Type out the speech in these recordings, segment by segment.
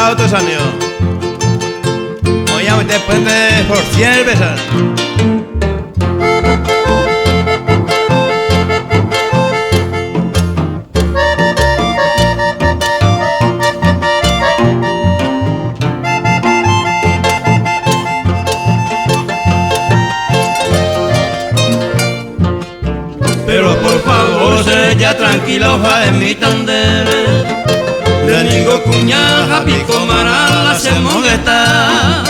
autos amigo. Voy a meter puente por 100 pesos. Pero por favor, se ya tranquilo, ja en mi tandere. De ningún cuñaja, pico marala, se mongueta.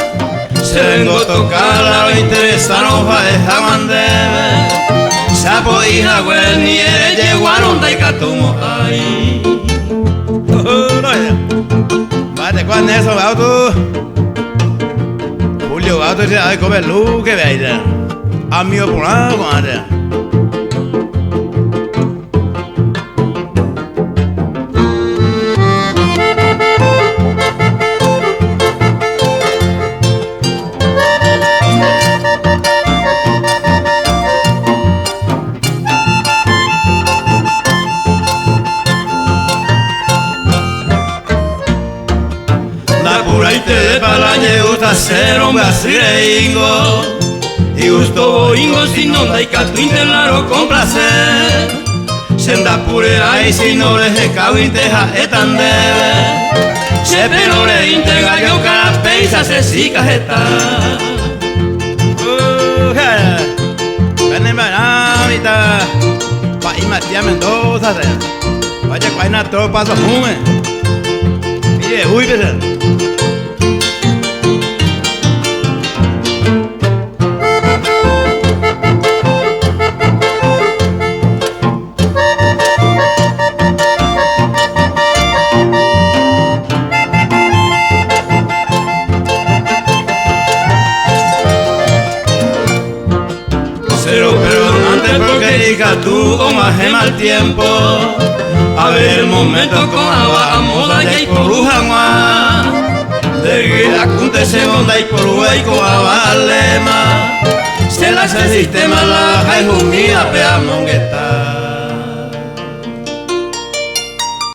Se vengo a tocar la lo interesaron, ja es jamandebe. Sapo y jagüel, ni eres yeguaron, da y catumo ahí. Vale, ¿cuál es eso, auto? Julio, auto, se ha de comer luz, que veis. Amigo, por nada, madre. De palañe gusta ser hombre asireigo y gusto boingo si no da y catu interlaro con placer senda purera y si no les escabo inteja etan debe se penore integra yo cada peisa se sica jeta Ven ahorita pa' ir Matías Mendoza vaya que hay una tropa a fume mire uy pese. Tú con más mal tiempo a ver el momento con agua a moda y por ujangua de que acontece onda y por y con avalema se la hace el sistema la jai jumía peamongueta.